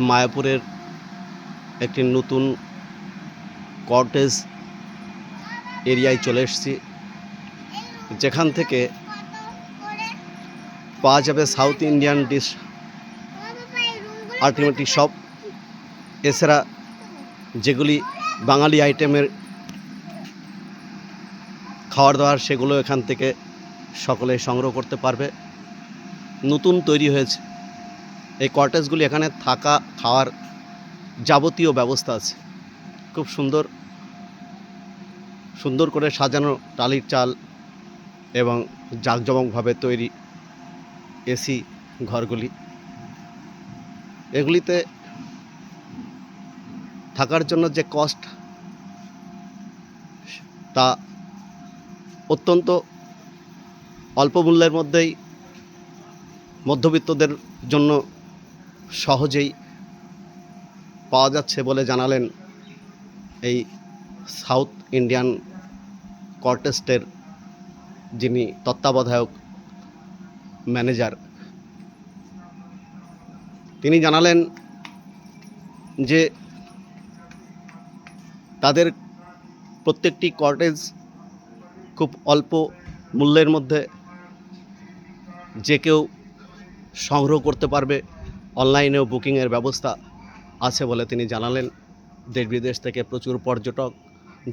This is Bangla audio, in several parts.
মায়াপুরের একটি নতুন কটেজ এরিয়ায় চলে এসেছি, যেখান থেকে পাওয়া যাবে সাউথ ইন্ডিয়ান ডিশ আলটিমেটলি সব। এছাড়া যেগুলি বাঙালি আইটেমের খাওয়ার দাওয়ার সেগুলো এখান থেকে সকলে সংগ্রহ করতে পারবে। নতুন তৈরি হয়েছে এই কটেজগুলি, এখানে থাকা খাওয়ার যাবতীয় ব্যবস্থা আছে। খুব সুন্দর সুন্দর করে সাজানো টালির চাল এবং জাঁকজমকভাবে তৈরি এসি ঘরগুলি। এগুলিতে থাকার জন্য যে কস্ট তা অত্যন্ত অল্প মূল্যের মধ্যেই মধ্যবিত্তদের জন্য সহজেই পাওয়া যাচ্ছে বলে জানালেন এই সাউথ ইন্ডিয়ান কটেজের যিনি তত্ত্বাবধায়ক ম্যানেজার। তিনি জানালেন যে তাদের প্রত্যেকটি কটেজ খুব অল্প মূল্যের মধ্যে যে কেউ সংগ্রহ করতে পারবে। অনলাইনেও বুকিংয়ের ব্যবস্থা আছে বলে তিনি জানালেন। দেশ বিদেশ থেকে প্রচুর পর্যটক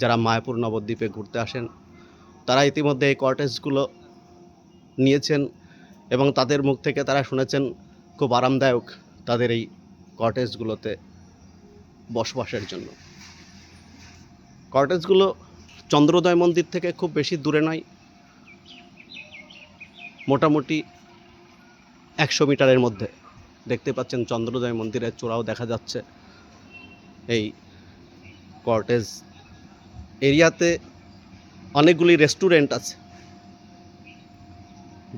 যারা মায়াপুর নবদ্বীপে ঘুরতে আসেন তারা ইতিমধ্যে এই কটেজগুলো নিয়েছেন এবং তাদের মুখ থেকে তারা শুনেছেন খুব আরামদায়ক তাদের এই কটেজগুলোতে বসবাসের জন্য। কটেজগুলো চন্দ্রোদয় মন্দির থেকে খুব বেশি দূরে নয়, মোটামুটি 100 মিটারের মধ্যে। দেখতে পাচ্ছেন চন্দ্রোদয় মন্দিরের চূড়াও দেখা যাচ্ছে। এই কটেজ এরিয়াতে অনেকগুলি রেস্টুরেন্ট আছে,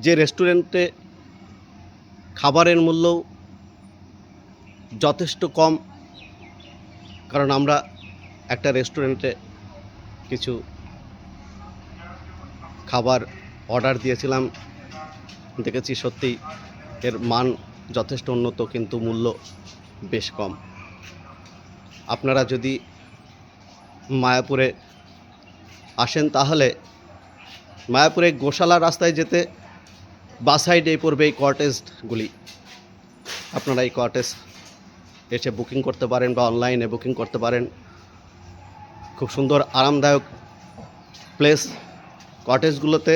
যে রেস্টুরেন্টে খাবারের মূল্যও যথেষ্ট কম। কারণ আমরা একটা রেস্টুরেন্টে কিছু খাবার অর্ডার দিয়েছিলাম, দেখেছি সত্যিই এর মান যথেষ্ট উন্নত, কিন্তু মূল্য বেশ কম। আপনারা যদি মায়াপুরে আসেন তাহলে মায়াপুরে গোশালা রাস্তায় যেতে বাঁ সাইডে পড়বে এই কটেজগুলি। আপনারা এই কটেজ এসে বুকিং করতে পারেন বা অনলাইনে বুকিং করতে পারেন। খুব সুন্দর আরামদায়ক প্লেস। কটেজগুলোতে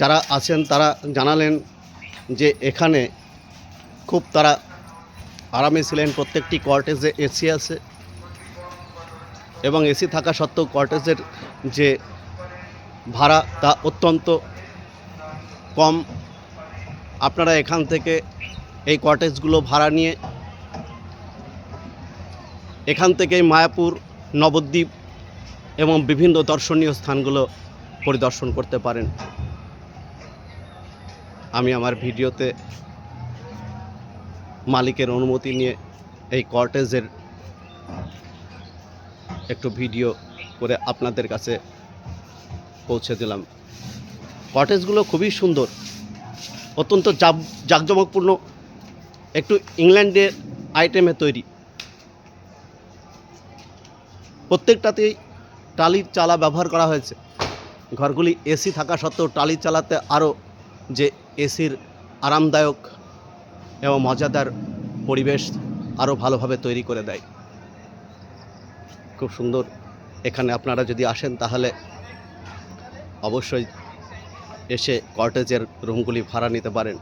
যারা আছেন তারা জানালেন যে এখানে খুব তারা আরামে ছিলেন। প্রত্যেকটি কটেজে এসি আছে এবং এসি থাকা সত্ত্বেও কটেজের যে ভাড়া তা অত্যন্ত কম। আপনারা এখান থেকে এই কটেজগুলো ভাড়া নিয়ে এখান থেকে মায়াপুর, নবদ্বীপ এবং বিভিন্ন দর্শনীয় স্থানগুলো পরিদর্শন করতে পারেন। আমি আমার ভিডিওতে মালিকের অনুমতি নিয়ে এই কটেজের একটু ভিডিও করে আপনাদের কাছে পৌঁছে দিলাম। কটেজগুলো খুবই সুন্দর, অত্যন্ত জাঁকজমকপূর্ণ, একটু ইংল্যান্ডের আইটেমে তৈরি। প্রত্যেকটাতেই টালির চালা ব্যবহার করা হয়েছে। ঘরগুলি এসি থাকা সত্ত্বেও টালির চালাতে আরও যে এসির আরামদায়ক এবং মজাদার পরিবেশ আরও ভালোভাবে তৈরি করে দেয়। খুব সুন্দর। এখানে আপনারা যদি আসেন তাহলে অবশ্যই এসে কটেজের রুমগুলি ভাড়া নিতে পারেন।